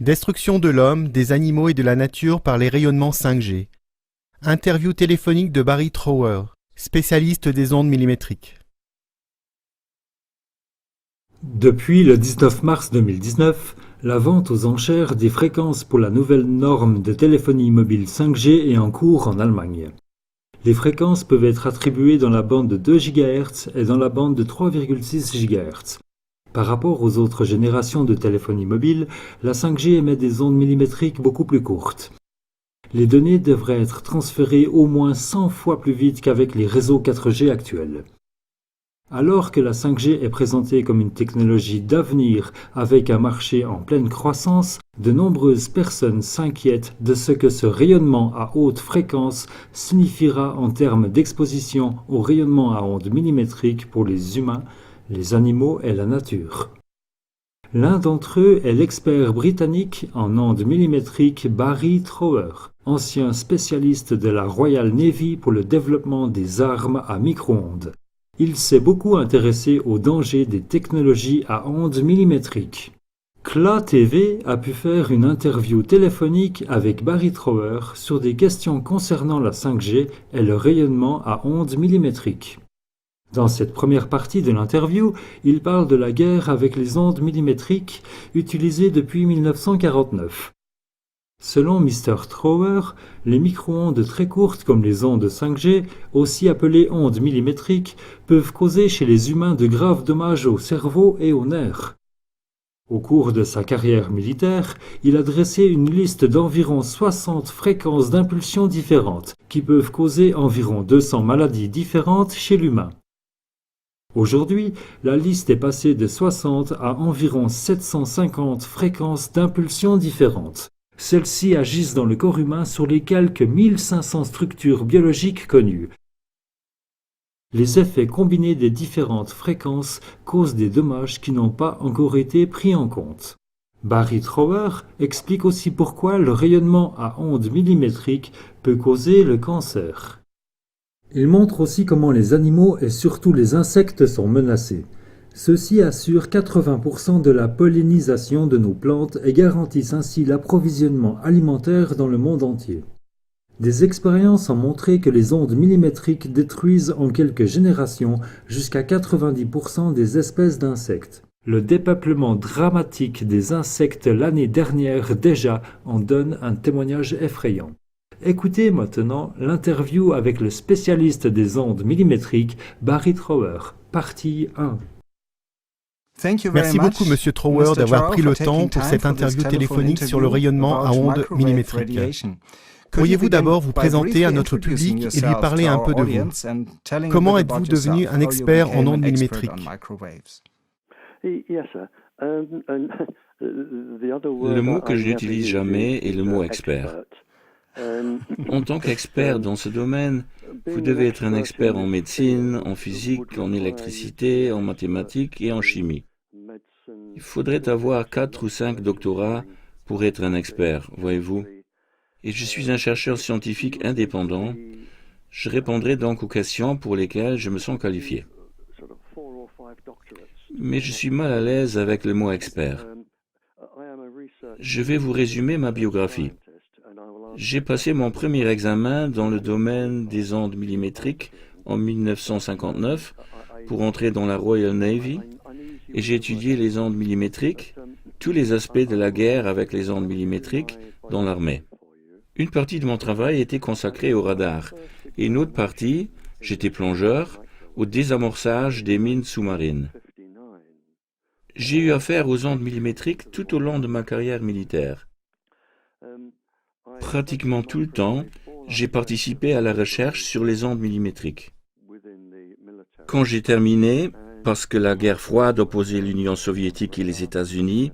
Destruction de l'homme, des animaux et de la nature par les rayonnements 5G. Interview téléphonique de Barry Trower, spécialiste des ondes millimétriques. Depuis le 19 mars 2019, la vente aux enchères des fréquences pour la nouvelle norme de téléphonie mobile 5G est en cours en Allemagne. Les fréquences peuvent être attribuées dans la bande de 2 GHz et dans la bande de 3,6 GHz. Par rapport aux autres générations de téléphonie mobile, la 5G émet des ondes millimétriques beaucoup plus courtes. Les données devraient être transférées au moins 100 fois plus vite qu'avec les réseaux 4G actuels. Alors que la 5G est présentée comme une technologie d'avenir avec un marché en pleine croissance, de nombreuses personnes s'inquiètent de ce que ce rayonnement à haute fréquence signifiera en termes d'exposition au rayonnement à ondes millimétriques pour les humains, les animaux et la nature. L'un d'entre eux est l'expert britannique en ondes millimétriques Barry Trower, ancien spécialiste de la Royal Navy pour le développement des armes à micro-ondes. Il s'est beaucoup intéressé aux dangers des technologies à ondes millimétriques. CLA TV a pu faire une interview téléphonique avec Barry Trower sur des questions concernant la 5G et le rayonnement à ondes millimétriques. Dans cette première partie de l'interview, il parle de la guerre avec les ondes millimétriques utilisées depuis 1949. Selon Mr. Trower, les micro-ondes très courtes comme les ondes 5G, aussi appelées ondes millimétriques, peuvent causer chez les humains de graves dommages au cerveau et aux nerfs. Au cours de sa carrière militaire, il a dressé une liste d'environ 60 fréquences d'impulsion différentes, qui peuvent causer environ 200 maladies différentes chez l'humain. Aujourd'hui, la liste est passée de 60 à environ 750 fréquences d'impulsion différentes. Celles-ci agissent dans le corps humain sur les quelques 1500 structures biologiques connues. Les effets combinés des différentes fréquences causent des dommages qui n'ont pas encore été pris en compte. Barry Trower explique aussi pourquoi le rayonnement à ondes millimétriques peut causer le cancer. Il montre aussi comment les animaux et surtout les insectes sont menacés. Ceux-ci assurent 80% de la pollinisation de nos plantes et garantissent ainsi l'approvisionnement alimentaire dans le monde entier. Des expériences ont montré que les ondes millimétriques détruisent en quelques générations jusqu'à 90% des espèces d'insectes. Le dépeuplement dramatique des insectes l'année dernière déjà en donne un témoignage effrayant. Écoutez maintenant l'interview avec le spécialiste des ondes millimétriques Barry Trower, partie 1. Merci beaucoup, Monsieur Trower, d'avoir pris le temps pour cette interview téléphonique sur le rayonnement à ondes millimétriques. Pourriez-vous d'abord vous présenter à notre public et lui parler un peu de vous? Comment êtes-vous devenu un expert en ondes millimétriques? Le mot que je n'utilise jamais est le mot expert. En tant qu'expert dans ce domaine, vous devez être un expert en médecine, en physique, en électricité, en mathématiques et en chimie. Il faudrait avoir 4 ou 5 doctorats pour être un expert, voyez-vous. Et je suis un chercheur scientifique indépendant. Je répondrai donc aux questions pour lesquelles je me sens qualifié. Mais je suis mal à l'aise avec le mot expert. Je vais vous résumer ma biographie. J'ai passé mon premier examen dans le domaine des ondes millimétriques en 1959 pour entrer dans la Royal Navy et j'ai étudié les ondes millimétriques, tous les aspects de la guerre avec les ondes millimétriques dans l'armée. Une partie de mon travail était consacrée au radar et une autre partie, j'étais plongeur, au désamorçage des mines sous-marines. J'ai eu affaire aux ondes millimétriques tout au long de ma carrière militaire. Pratiquement tout le temps, j'ai participé à la recherche sur les ondes millimétriques. Quand j'ai terminé, parce que la guerre froide opposait l'Union soviétique et les États-Unis,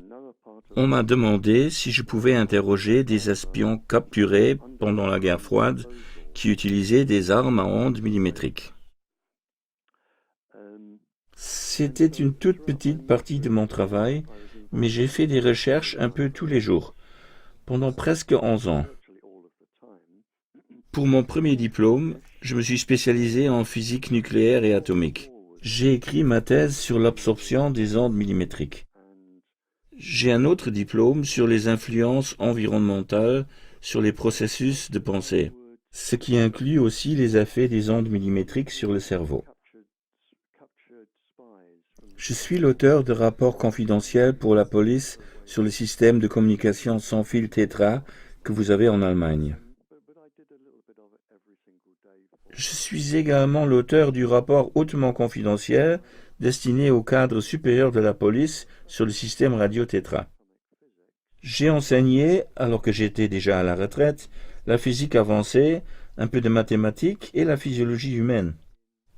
on m'a demandé si je pouvais interroger des espions capturés pendant la guerre froide qui utilisaient des armes à ondes millimétriques. C'était une toute petite partie de mon travail, mais j'ai fait des recherches un peu tous les jours, pendant presque 11 ans. Pour mon premier diplôme, je me suis spécialisé en physique nucléaire et atomique. J'ai écrit ma thèse sur l'absorption des ondes millimétriques. J'ai un autre diplôme sur les influences environnementales sur les processus de pensée, ce qui inclut aussi les effets des ondes millimétriques sur le cerveau. Je suis l'auteur de rapports confidentiels pour la police sur le système de communication sans fil Tetra que vous avez en Allemagne. Je suis également l'auteur du rapport hautement confidentiel destiné au cadre supérieur de la police sur le système radio Tetra. J'ai enseigné, alors que j'étais déjà à la retraite, la physique avancée, un peu de mathématiques et la physiologie humaine.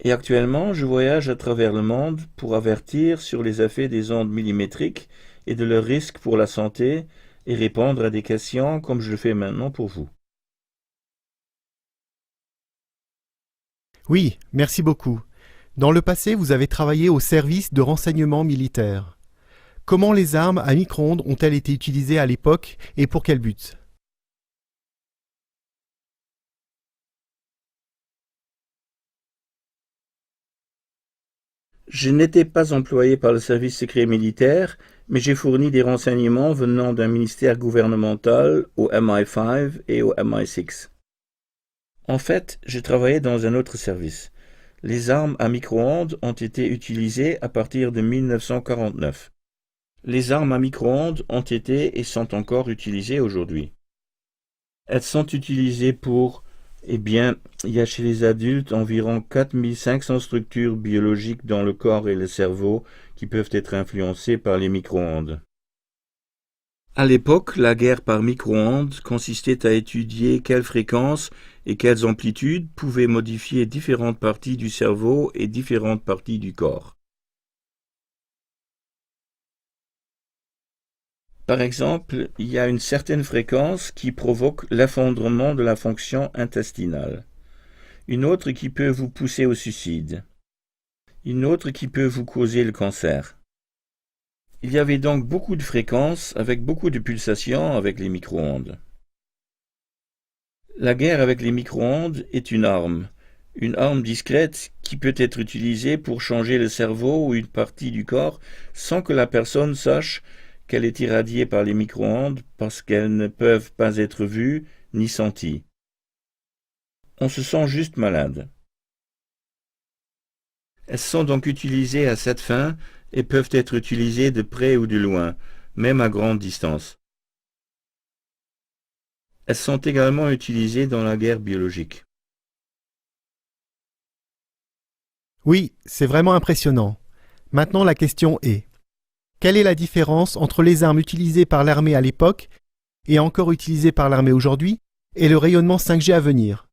Et actuellement, je voyage à travers le monde pour avertir sur les effets des ondes millimétriques et de leurs risques pour la santé et répondre à des questions comme je le fais maintenant pour vous. Oui, merci beaucoup. Dans le passé, vous avez travaillé au service de renseignement militaire. Comment les armes à micro-ondes ont-elles été utilisées à l'époque et pour quel but ? Je n'étais pas employé par le service secret militaire, mais j'ai fourni des renseignements venant d'un ministère gouvernemental au MI5 et au MI6. En fait, j'ai travaillé dans un autre service. Les armes à micro-ondes ont été utilisées à partir de 1949. Les armes à micro-ondes ont été et sont encore utilisées aujourd'hui. Elles sont utilisées pour, il y a chez les adultes environ 4500 structures biologiques dans le corps et le cerveau qui peuvent être influencées par les micro-ondes. À l'époque, la guerre par micro-ondes consistait à étudier quelles fréquences et quelles amplitudes pouvaient modifier différentes parties du cerveau et différentes parties du corps. Par exemple, il y a une certaine fréquence qui provoque l'effondrement de la fonction intestinale, une autre qui peut vous pousser au suicide, une autre qui peut vous causer le cancer. Il y avait donc beaucoup de fréquences avec beaucoup de pulsations avec les micro-ondes. La guerre avec les micro-ondes est une arme discrète qui peut être utilisée pour changer le cerveau ou une partie du corps sans que la personne sache qu'elle est irradiée par les micro-ondes parce qu'elles ne peuvent pas être vues ni senties. On se sent juste malade. Elles sont donc utilisées à cette fin et peuvent être utilisées de près ou de loin, même à grande distance. Elles sont également utilisées dans la guerre biologique. Oui, c'est vraiment impressionnant. Maintenant, la question est, quelle est la différence entre les armes utilisées par l'armée à l'époque et encore utilisées par l'armée aujourd'hui et le rayonnement 5G à venir ?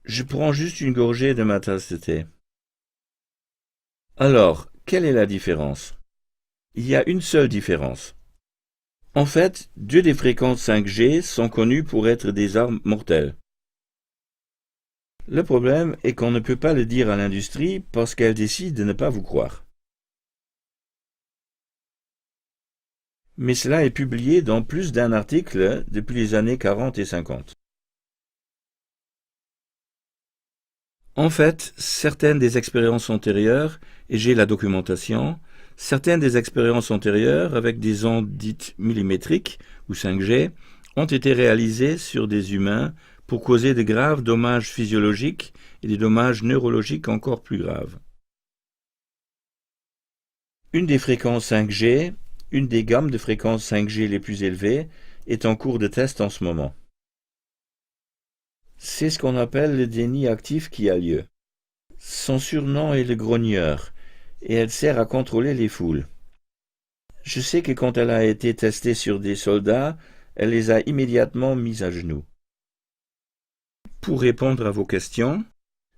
Je prends juste une gorgée de ma tasse de thé. Alors, quelle est la différence ? Il y a une seule différence. En fait, deux des fréquences 5G sont connues pour être des armes mortelles. Le problème est qu'on ne peut pas le dire à l'industrie parce qu'elle décide de ne pas vous croire. Mais cela est publié dans plus d'un article depuis les années 40 et 50. En fait, certaines des expériences antérieures, et j'ai la documentation, certaines des expériences antérieures avec des ondes dites millimétriques ou 5G ont été réalisées sur des humains pour causer de graves dommages physiologiques et des dommages neurologiques encore plus graves. Une des fréquences 5G, une des gammes de fréquences 5G les plus élevées, est en cours de test en ce moment. C'est ce qu'on appelle le déni actif qui a lieu. Son surnom est le grogneur, et elle sert à contrôler les foules. Je sais que quand elle a été testée sur des soldats, elle les a immédiatement mis à genoux. Pour répondre à vos questions,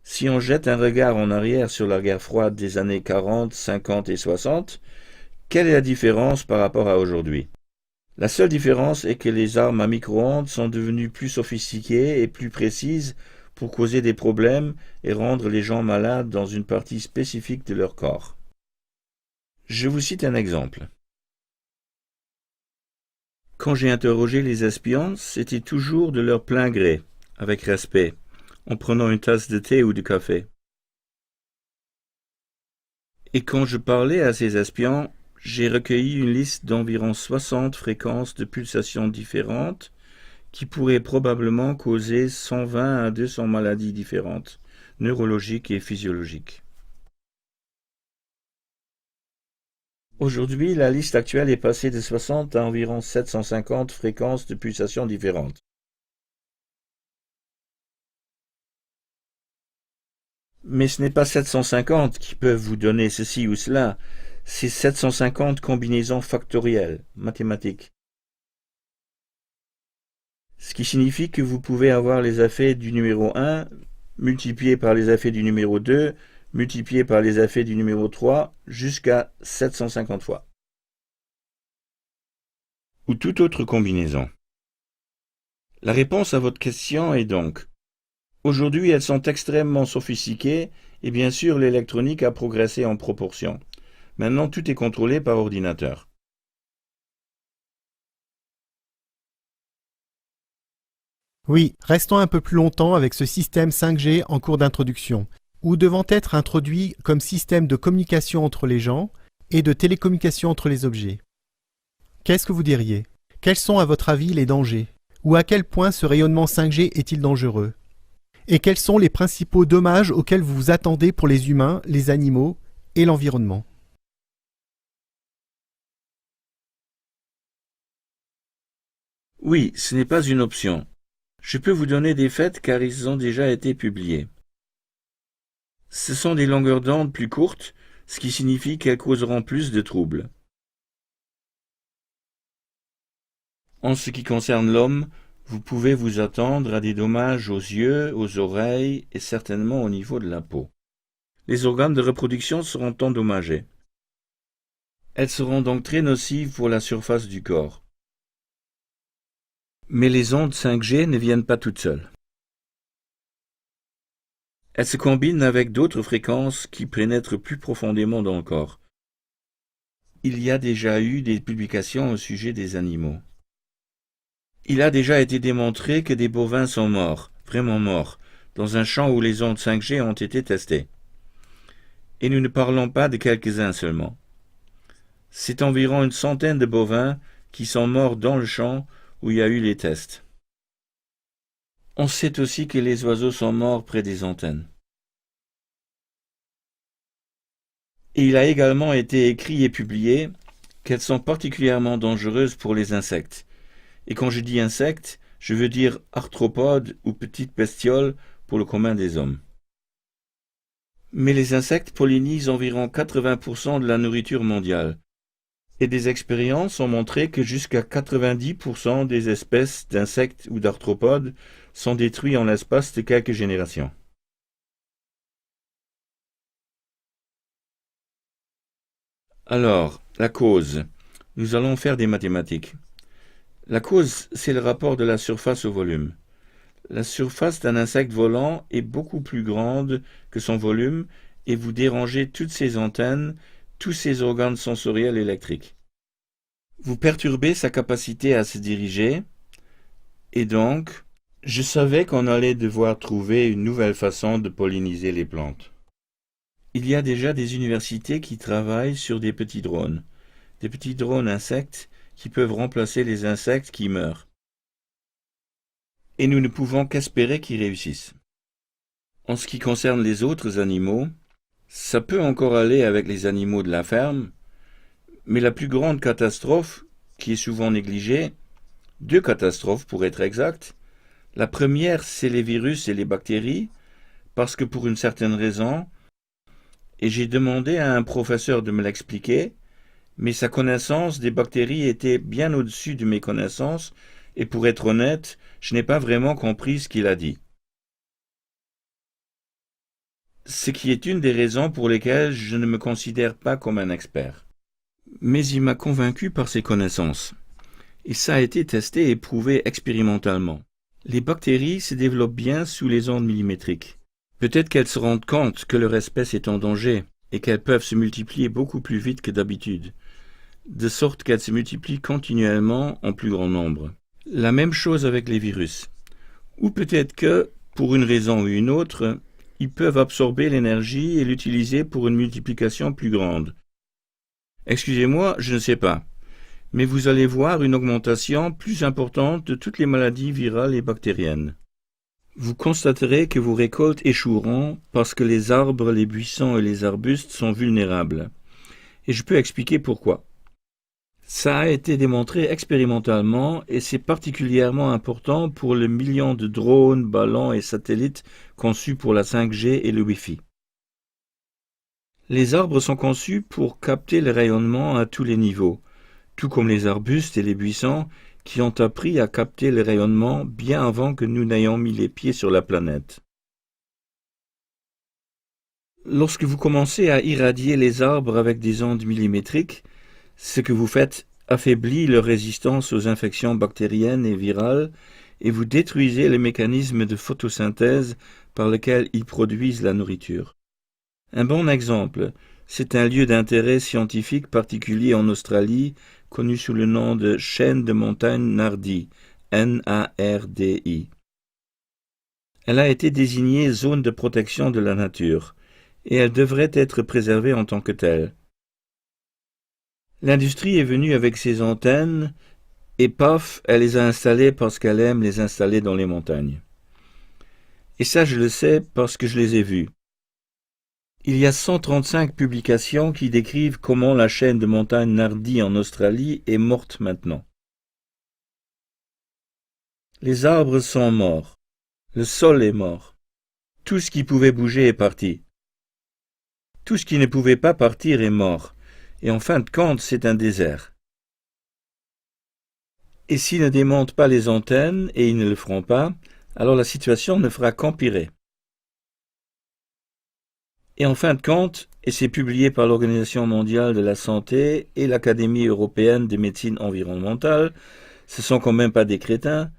si on jette un regard en arrière sur la guerre froide des années 40, 50 et 60, quelle est la différence par rapport à aujourd'hui ? La seule différence est que les armes à micro-ondes sont devenues plus sophistiquées et plus précises pour causer des problèmes et rendre les gens malades dans une partie spécifique de leur corps. Je vous cite un exemple. Quand j'ai interrogé les espions, c'était toujours de leur plein gré, avec respect, en prenant une tasse de thé ou de café. Et quand je parlais à ces espions, j'ai recueilli une liste d'environ 60 fréquences de pulsations différentes qui pourraient probablement causer 120 à 200 maladies différentes, neurologiques et physiologiques. Aujourd'hui, la liste actuelle est passée de 60 à environ 750 fréquences de pulsations différentes. Mais ce n'est pas 750 qui peuvent vous donner ceci ou cela, c'est 750 combinaisons factorielles, mathématiques. Ce qui signifie que vous pouvez avoir les effets du numéro 1 multipliés par les effets du numéro 2, multipliés par les effets du numéro 3, jusqu'à 750 fois. Ou toute autre combinaison. La réponse à votre question est donc: aujourd'hui, elles sont extrêmement sophistiquées et bien sûr, l'électronique a progressé en proportion. Maintenant, tout est contrôlé par ordinateur. Oui, restons un peu plus longtemps avec ce système 5G en cours d'introduction, ou devant être introduit comme système de communication entre les gens et de télécommunication entre les objets. Qu'est-ce que vous diriez? Quels sont à votre avis les dangers? Ou à quel point ce rayonnement 5G est-il dangereux? Et quels sont les principaux dommages auxquels vous vous attendez pour les humains, les animaux et l'environnement? Oui, ce n'est pas une option. Je peux vous donner des faits car ils ont déjà été publiés. Ce sont des longueurs d'onde plus courtes, ce qui signifie qu'elles causeront plus de troubles. En ce qui concerne l'homme, vous pouvez vous attendre à des dommages aux yeux, aux oreilles et certainement au niveau de la peau. Les organes de reproduction seront endommagés. Elles seront donc très nocives pour la surface du corps. Mais les ondes 5G ne viennent pas toutes seules. Elles se combinent avec d'autres fréquences qui pénètrent plus profondément dans le corps. Il y a déjà eu des publications au sujet des animaux. Il a déjà été démontré que des bovins sont morts, vraiment morts, dans un champ où les ondes 5G ont été testées. Et nous ne parlons pas de quelques-uns seulement. C'est environ une centaine de bovins qui sont morts dans le champ où il y a eu les tests. On sait aussi que les oiseaux sont morts près des antennes. Et il a également été écrit et publié qu'elles sont particulièrement dangereuses pour les insectes. Et quand je dis insectes, je veux dire arthropodes ou petites bestioles pour le commun des hommes. Mais les insectes pollinisent environ 80% de la nourriture mondiale. Et des expériences ont montré que jusqu'à 90% des espèces d'insectes ou d'arthropodes sont détruits en l'espace de quelques générations. Alors, la cause. Nous allons faire des mathématiques. La cause, c'est le rapport de la surface au volume. La surface d'un insecte volant est beaucoup plus grande que son volume et vous dérangez toutes ses antennes, tous ses organes sensoriels électriques. Vous perturbez sa capacité à se diriger, et donc, je savais qu'on allait devoir trouver une nouvelle façon de polliniser les plantes. Il y a déjà des universités qui travaillent sur des petits drones insectes qui peuvent remplacer les insectes qui meurent. Et nous ne pouvons qu'espérer qu'ils réussissent. En ce qui concerne les autres animaux, ça peut encore aller avec les animaux de la ferme, mais la plus grande catastrophe, qui est souvent négligée, 2 catastrophes pour être exact. La première, c'est les virus et les bactéries, parce que pour une certaine raison, et j'ai demandé à un professeur de me l'expliquer, mais sa connaissance des bactéries était bien au-dessus de mes connaissances, et pour être honnête, je n'ai pas vraiment compris ce qu'il a dit. Ce qui est une des raisons pour lesquelles je ne me considère pas comme un expert. Mais il m'a convaincu par ses connaissances. Et ça a été testé et prouvé expérimentalement. Les bactéries se développent bien sous les ondes millimétriques. Peut-être qu'elles se rendent compte que leur espèce est en danger et qu'elles peuvent se multiplier beaucoup plus vite que d'habitude. de sorte qu'elles se multiplient continuellement en plus grand nombre. La même chose avec les virus. Ou peut-être que, pour une raison ou une autre, ils peuvent absorber l'énergie et l'utiliser pour une multiplication plus grande. Excusez-moi, je ne sais pas. Mais vous allez voir une augmentation plus importante de toutes les maladies virales et bactériennes. Vous constaterez que vos récoltes échoueront parce que les arbres, les buissons et les arbustes sont vulnérables. Et je peux expliquer pourquoi. Ça a été démontré expérimentalement et c'est particulièrement important pour les millions de drones, ballons et satellites conçus pour la 5G et le Wi-Fi. Les arbres sont conçus pour capter le rayonnement à tous les niveaux, tout comme les arbustes et les buissons qui ont appris à capter le rayonnement bien avant que nous n'ayons mis les pieds sur la planète. Lorsque vous commencez à irradier les arbres avec des ondes millimétriques, ce que vous faites affaiblit leur résistance aux infections bactériennes et virales et vous détruisez le mécanisme de photosynthèse par lequel ils produisent la nourriture. Un bon exemple, c'est un lieu d'intérêt scientifique particulier en Australie connu sous le nom de chaîne de montagne Nardi, N-A-R-D-I. Elle a été désignée zone de protection de la nature et elle devrait être préservée en tant que telle. L'industrie est venue avec ses antennes et paf, elle les a installées parce qu'elle aime les installer dans les montagnes. Et ça, je le sais parce que je les ai vues. Il y a 135 publications qui décrivent comment la chaîne de montagne Nardi en Australie est morte maintenant. Les arbres sont morts. Le sol est mort. Tout ce qui pouvait bouger est parti. Tout ce qui ne pouvait pas partir est mort. Et en fin de compte, c'est un désert. Et s'ils ne démontent pas les antennes, et ils ne le feront pas, alors la situation ne fera qu'empirer. Et en fin de compte, et c'est publié par l'Organisation mondiale de la santé et l'Académie européenne de médecine environnementale, ce sont quand même pas des crétins,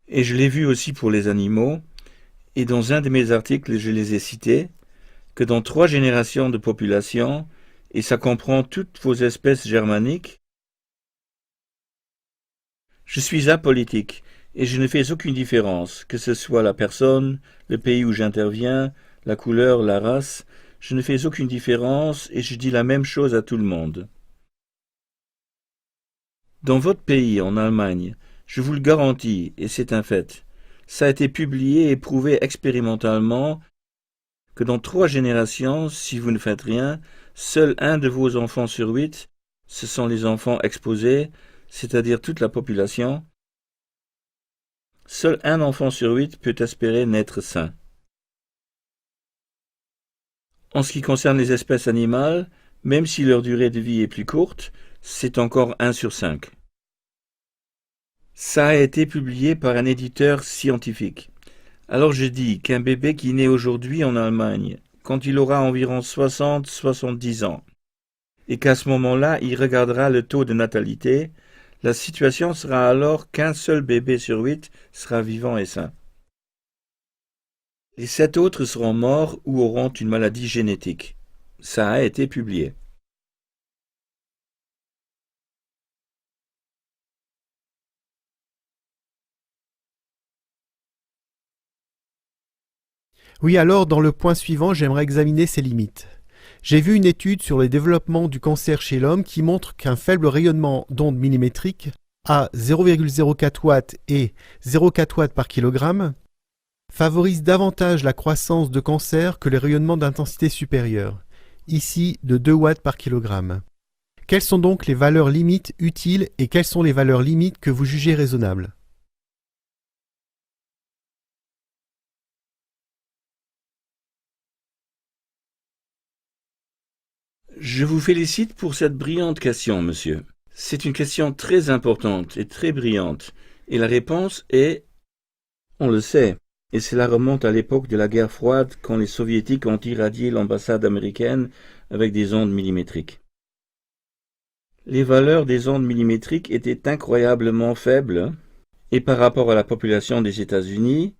et je l'ai vu aussi pour les animaux, et dans un de mes articles je les ai cités, que dans 3 générations de population, et ça comprend toutes vos espèces germaniques, je suis apolitique, et je ne fais aucune différence, que ce soit la personne, le pays où j'interviens, la couleur, la race, je ne fais aucune différence et je dis la même chose à tout le monde. Dans votre pays, en Allemagne, je vous le garantis, et c'est un fait, ça a été publié et prouvé expérimentalement que dans 3 générations, si vous ne faites rien, seul un de vos enfants sur 8, ce sont les enfants exposés, c'est-à-dire toute la population, seul un enfant sur 8 peut espérer naître sain. En ce qui concerne les espèces animales, même si leur durée de vie est plus courte, c'est encore 1 sur 5. Ça a été publié par un éditeur scientifique. Alors je dis qu'un bébé qui naît aujourd'hui en Allemagne, quand il aura environ 60-70 ans, et qu'à ce moment-là, il regardera le taux de natalité, la situation sera alors qu'un seul bébé sur 8 sera vivant et sain. Les 7 autres seront morts ou auront une maladie génétique. Ça a été publié. Oui, alors dans le point suivant, j'aimerais examiner ses limites. J'ai vu une étude sur le développement du cancer chez l'homme qui montre qu'un faible rayonnement d'ondes millimétriques à 0,04 watts et 0,4 watts par kilogramme favorise davantage la croissance de cancer que les rayonnements d'intensité supérieure, ici de 2 watts par kilogramme. Quelles sont donc les valeurs limites utiles et quelles sont les valeurs limites que vous jugez raisonnables ? Je vous félicite pour cette brillante question, monsieur. C'est une question très importante et très brillante, et la réponse est « on le sait ». Et cela remonte à l'époque de la guerre froide quand les soviétiques ont irradié l'ambassade américaine avec des ondes millimétriques. Les valeurs des ondes millimétriques étaient incroyablement faibles, et par rapport à la population des États-Unis,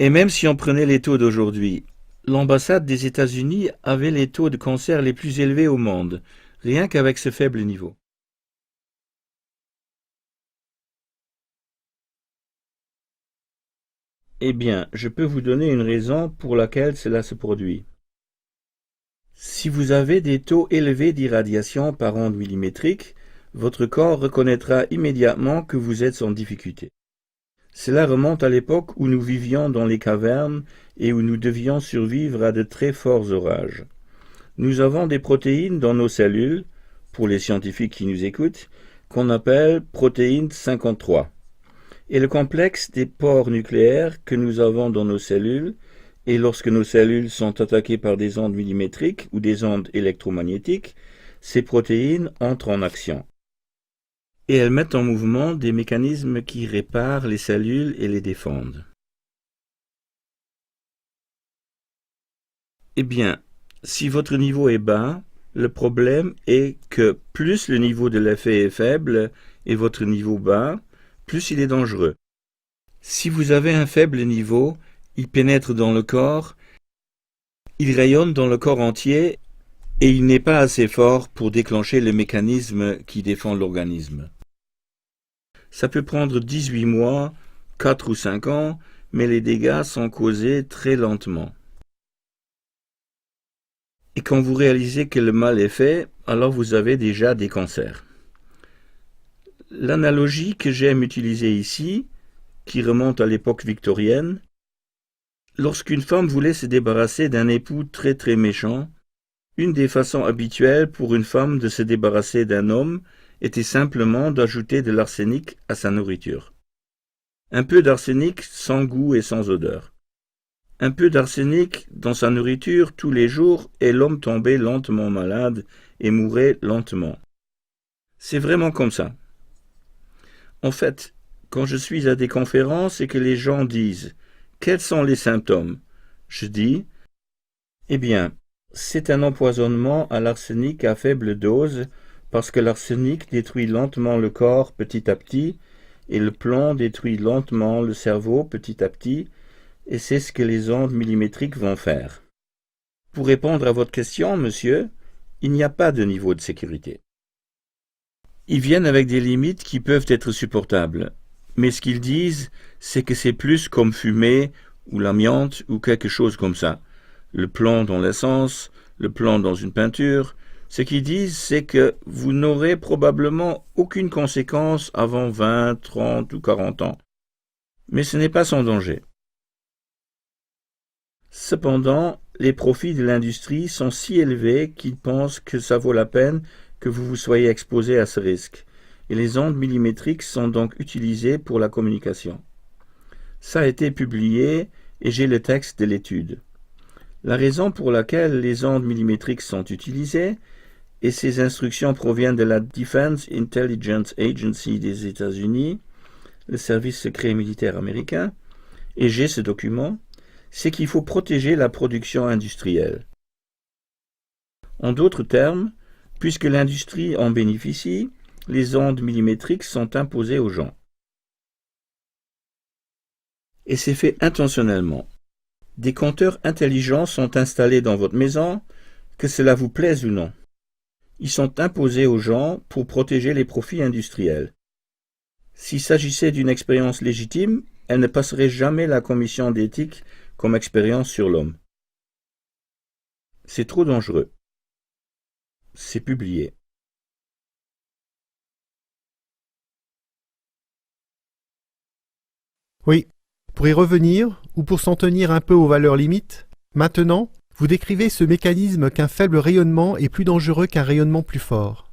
et même si on prenait les taux d'aujourd'hui, l'ambassade des États-Unis avait les taux de cancer les plus élevés au monde, rien qu'avec ce faible niveau. Eh bien, je peux vous donner une raison pour laquelle cela se produit. Si vous avez des taux élevés d'irradiation par onde millimétrique, votre corps reconnaîtra immédiatement que vous êtes en difficulté. Cela remonte à l'époque où nous vivions dans les cavernes et où nous devions survivre à de très forts orages. Nous avons des protéines dans nos cellules, pour les scientifiques qui nous écoutent, qu'on appelle protéines 53. Et le complexe des pores nucléaires que nous avons dans nos cellules, et lorsque nos cellules sont attaquées par des ondes millimétriques ou des ondes électromagnétiques, ces protéines entrent en action. Et elles mettent en mouvement des mécanismes qui réparent les cellules et les défendent. Eh bien, si votre niveau est bas, le problème est que plus le niveau de l'effet est faible et votre niveau bas, plus il est dangereux. Si vous avez un faible niveau, il pénètre dans le corps, il rayonne dans le corps entier et il n'est pas assez fort pour déclencher le mécanisme qui défend l'organisme. Ça peut prendre 18 mois, 4 ou 5 ans, mais les dégâts sont causés très lentement. Et quand vous réalisez que le mal est fait, alors vous avez déjà des cancers. L'analogie que j'aime utiliser ici, qui remonte à l'époque victorienne, lorsqu'une femme voulait se débarrasser d'un époux très très méchant, une des façons habituelles pour une femme de se débarrasser d'un homme était simplement d'ajouter de l'arsenic à sa nourriture. Un peu d'arsenic sans goût et sans odeur. Un peu d'arsenic dans sa nourriture tous les jours et l'homme tombait lentement malade et mourait lentement. C'est vraiment comme ça. En fait, quand je suis à des conférences et que les gens disent « Quels sont les symptômes ?» je dis « Eh bien, c'est un empoisonnement à l'arsenic à faible dose parce que l'arsenic détruit lentement le corps petit à petit et le plomb détruit lentement le cerveau petit à petit et c'est ce que les ondes millimétriques vont faire. » Pour répondre à votre question, monsieur, il n'y a pas de niveau de sécurité. Ils viennent avec des limites qui peuvent être supportables, mais ce qu'ils disent, c'est que c'est plus comme fumer ou l'amiante ou quelque chose comme ça. Le plomb dans l'essence, le plomb dans une peinture. Ce qu'ils disent, c'est que vous n'aurez probablement aucune conséquence avant 20, 30 ou 40 ans. Mais ce n'est pas sans danger. Cependant, les profits de l'industrie sont si élevés qu'ils pensent que ça vaut la peine que vous vous soyez exposé à ce risque, et les ondes millimétriques sont donc utilisées pour la communication. Ça a été publié et j'ai le texte de l'étude. La raison pour laquelle les ondes millimétriques sont utilisées, et ces instructions proviennent de la Defense Intelligence Agency des États-Unis, le service secret militaire américain, et j'ai ce document, c'est qu'il faut protéger la production industrielle. En d'autres termes, puisque l'industrie en bénéficie, les ondes millimétriques sont imposées aux gens. Et c'est fait intentionnellement. Des compteurs intelligents sont installés dans votre maison, que cela vous plaise ou non. Ils sont imposés aux gens pour protéger les profits industriels. S'il s'agissait d'une expérience légitime, elle ne passerait jamais la commission d'éthique comme expérience sur l'homme. C'est trop dangereux. C'est publié. Oui, pour y revenir, ou pour s'en tenir un peu aux valeurs limites, maintenant, vous décrivez ce mécanisme qu'un faible rayonnement est plus dangereux qu'un rayonnement plus fort.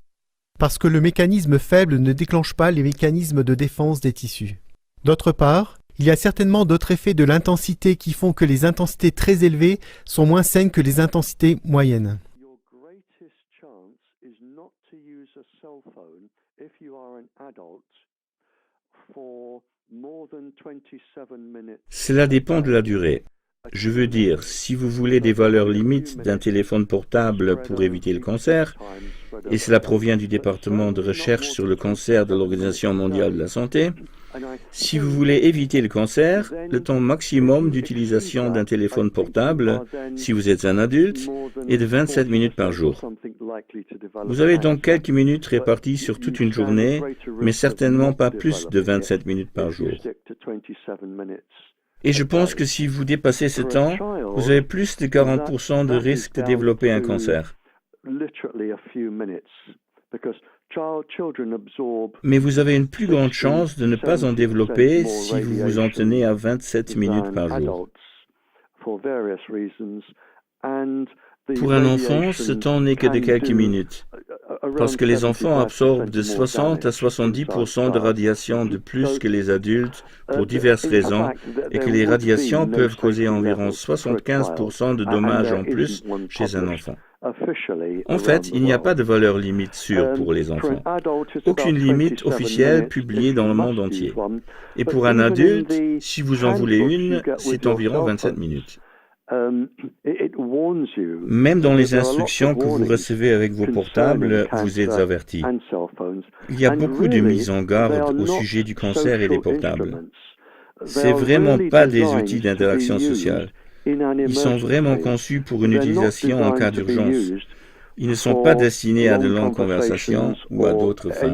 Parce que le mécanisme faible ne déclenche pas les mécanismes de défense des tissus. D'autre part, il y a certainement d'autres effets de l'intensité qui font que les intensités très élevées sont moins saines que les intensités moyennes. Cela dépend de la durée. Je veux dire, si vous voulez des valeurs limites d'un téléphone portable pour éviter le cancer, et cela provient du département de recherche sur le cancer de l'Organisation mondiale de la santé, Si vous voulez éviter le cancer, le temps maximum d'utilisation d'un téléphone portable, si vous êtes un adulte, est de 27 minutes par jour. Vous avez donc quelques minutes réparties sur toute une journée, mais certainement pas plus de 27 minutes par jour. Et je pense que si vous dépassez ce temps, vous avez plus de 40% de risque de développer un cancer. Mais vous avez une plus grande chance de ne pas en développer si vous vous en tenez à 27 minutes par jour. Pour un enfant, ce temps n'est que de quelques minutes, parce que les enfants absorbent de 60 à 70% de radiation de plus que les adultes pour diverses raisons, et que les radiations peuvent causer environ 75% de dommages en plus chez un enfant. En fait, il n'y a pas de valeur limite sûre pour les enfants. Aucune limite officielle publiée dans le monde entier. Et pour un adulte, si vous en voulez une, c'est environ 27 minutes. Même dans les instructions que vous recevez avec vos portables, vous êtes avertis. Il y a beaucoup de mises en garde au sujet du cancer et des portables. C'est vraiment pas des outils d'interaction sociale. Ils sont vraiment conçus pour une utilisation en cas d'urgence. Ils ne sont pas destinés à de longues conversations ou à d'autres fins.